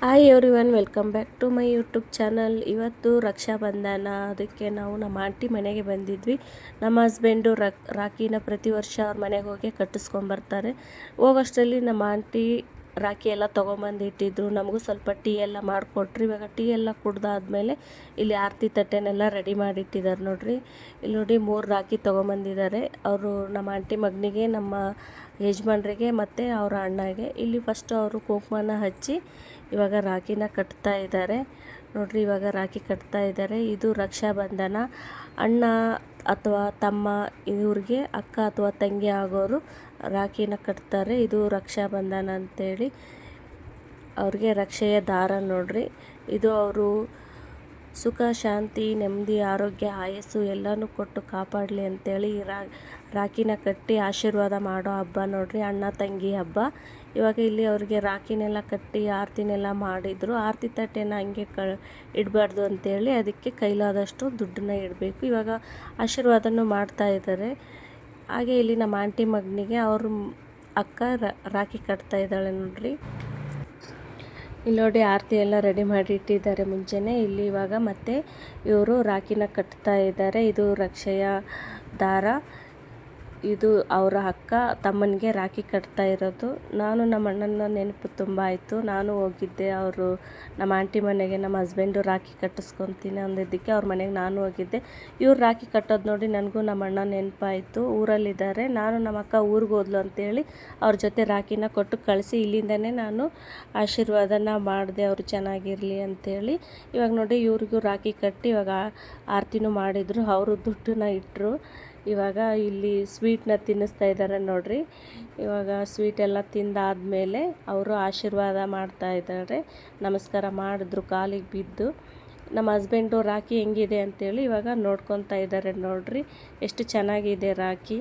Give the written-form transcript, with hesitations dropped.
Hi everyone, welcome back to my YouTube channel. ಇವತ್ತು ರಕ್ಷಾಬಂಧನ, ಅದಕ್ಕೆ ನಾವು ನಮ್ಮ ಆಂಟಿ ಮನೆಗೆ ಬಂದಿದ್ವಿ. ನಮ್ಮ ಹಸ್ಬೆಂಡು ರಾಖಿನ ಪ್ರತಿ ವರ್ಷ ಅವ್ರ ಮನೆಗೆ ಹೋಗಿ ಕಟ್ಟಿಸ್ಕೊಂಬರ್ತಾರೆ. ಹೋಗೋಷ್ಟರಲ್ಲಿ ನಮ್ಮ ಆಂಟಿ ರಾಖಿ ಎಲ್ಲ ತೊಗೊಂಬಂದು ಇಟ್ಟಿದ್ರು. ನಮಗೂ ಸ್ವಲ್ಪ ಟೀ ಎಲ್ಲ ಮಾಡಿಕೊಟ್ರು. ಇವಾಗ ಟೀ ಎಲ್ಲ ಕುಡ್ದಾದ್ಮೇಲೆ ಇಲ್ಲಿ ಆರತಿ ತಟ್ಟೆನೆಲ್ಲ ರೆಡಿ ಮಾಡಿಟ್ಟಿದ್ದಾರೆ ನೋಡ್ರಿ. ಇಲ್ಲಿ ನೋಡಿ 3 ರಾಖಿ ತೊಗೊಂಬಂದಿದ್ದಾರೆ. ಅವರು ನಮ್ಮ ಆಂಟಿ ಮಗನಿಗೆ, ನಮ್ಮ ಯಜಮಾನ್ರಿಗೆ ಮತ್ತು ಅವರ ಅಣ್ಣಗೆ. ಇಲ್ಲಿ ಫಸ್ಟ್ ಅವರು ಕುಂಕುಮನ ಹಚ್ಚಿ ಇವಾಗ ರಾಖಿನ ಕಟ್ತಾ ಇದ್ದಾರೆ ನೋಡ್ರಿ. ಇವಾಗ ರಾಖಿ ಕಟ್ತಾ ಇದ್ದಾರೆ. ಇದು ರಕ್ಷಾಬಂಧನ. ಅಣ್ಣ ಅಥವಾ ತಮ್ಮ ಇವ್ರಿಗೆ ಅಕ್ಕ ಅಥವಾ ತಂಗಿ ಆಗೋರು ರಾಖಿನ ಕಟ್ತಾರೆ. ಇದು ರಕ್ಷಾಬಂಧನ ಅಂತೇಳಿ ಅವ್ರಿಗೆ ರಕ್ಷೆಯ ದಾರ ನೋಡ್ರಿ. ಇದು ಅವರು ಸುಖ, ಶಾಂತಿ, ನೆಮ್ಮದಿ, ಆರೋಗ್ಯ, ಆಯಸ್ಸು ಎಲ್ಲನೂ ಕೊಟ್ಟು ಕಾಪಾಡಲಿ ಅಂತೇಳಿ ರಾಖಿನ ಕಟ್ಟಿ ಆಶೀರ್ವಾದ ಮಾಡೋ ಹಬ್ಬ ನೋಡ್ರಿ, ಅಣ್ಣ ತಂಗಿ ಹಬ್ಬ. ಇವಾಗ ಇಲ್ಲಿ ಅವ್ರಿಗೆ ರಾಖಿನೆಲ್ಲ ಕಟ್ಟಿ ಆರತಿನೆಲ್ಲ ಮಾಡಿದರು. ಆರತಿ ತಟ್ಟೆನ ಹಂಗೆ ಇಡಬಾರ್ದು ಅಂತೇಳಿ ಅದಕ್ಕೆ ಕೈಲಾದಷ್ಟು ದುಡ್ಡನ್ನ ಇಡಬೇಕು. ಇವಾಗ ಆಶೀರ್ವಾದನೂ ಮಾಡ್ತಾ ಇದ್ದಾರೆ. ಹಾಗೆ ಇಲ್ಲಿ ನಮ್ಮ ಆಂಟಿ ಮಗನಿಗೆ ಅವ್ರ ಅಕ್ಕ ರಾಖಿ ಕಟ್ತಾ ಇದ್ದಾಳೆ ನೋಡ್ರಿ. ಇಲ್ಲಿ ನೋಡಿ ಆರತಿ ಎಲ್ಲ ರೆಡಿ ಮಾಡಿ ಇಟ್ಟಿದ್ದಾರೆ ಮುಂಚೆನೇ. ಇಲ್ಲಿ ಇವಾಗ ಮತ್ತೆ ಇವರು ರಾಖಿನ ಕಟ್ತಾ ಇದ್ದಾರೆ. ಇದು ರಕ್ಷೆಯ ದಾರ. ಇದು ಅವರ ಅಕ್ಕ ತಮ್ಮನಿಗೆ ರಾಖಿ ಕಟ್ತಾ ಇರೋದು. ನಾನು ನಮ್ಮ ಅಣ್ಣನ ನೆನಪು ತುಂಬ ಆಯಿತು. ನಾನು ಹೋಗಿದ್ದೆ ಅವರು ನಮ್ಮ ಆಂಟಿ ಮನೆಗೆ. ನಮ್ಮ ಹಸ್ಬೆಂಡು ರಾಖಿ ಕಟ್ಟಿಸ್ಕೊತೀನಿ ಅಂದಿದ್ದಕ್ಕೆ ಅವ್ರ ಮನೆಗೆ ನಾನು ಹೋಗಿದ್ದೆ. ಇವ್ರು ರಾಖಿ ಕಟ್ಟೋದು ನೋಡಿ ನನಗೂ ನಮ್ಮ ಅಣ್ಣ ನೆನಪಾಯಿತು. ಊರಲ್ಲಿದ್ದಾರೆ. ನಾನು ನಮ್ಮ ಅಕ್ಕ ಊರಿಗೆ ಹೋದ್ಲು ಅಂತೇಳಿ ಅವ್ರ ಜೊತೆ ರಾಖಿನ ಕೊಟ್ಟು ಕಳಿಸಿ ಇಲ್ಲಿಂದನೇ ನಾನು ಆಶೀರ್ವಾದನ ಮಾಡಿದೆ, ಅವರು ಚೆನ್ನಾಗಿರಲಿ ಅಂತೇಳಿ. ಇವಾಗ ನೋಡಿ ಇವ್ರಿಗೂ ರಾಖಿ ಕಟ್ಟಿ ಇವಾಗ ಆರತಿನೂ ಮಾಡಿದರು. ಅವರು ದುಡ್ಡನ್ನ ಇಟ್ಟರು. ಇವಾಗ ಇಲ್ಲಿ ಸ್ವೀಟ್ನ ತಿನ್ನಿಸ್ತಾ ಇದ್ದಾರೆ ನೋಡ್ರಿ. ಇವಾಗ ಸ್ವೀಟೆಲ್ಲ ತಿಂದಾದಮೇಲೆ ಅವರು ಆಶೀರ್ವಾದ ಮಾಡ್ತಾ ಇದ್ದಾರೆ. ನಮಸ್ಕಾರ ಮಾಡಿದ್ರು ಕಾಲಿಗೆ ಬಿದ್ದು. ನಮ್ಮ ಹಸ್ಬೆಂಡು ರಾಖಿ ಹೆಂಗಿದೆ ಅಂತೇಳಿ ಇವಾಗ ನೋಡ್ಕೊತಾ ಇದ್ದಾರೆ ನೋಡ್ರಿ. ಎಷ್ಟು ಚೆನ್ನಾಗಿದೆ ರಾಖಿ.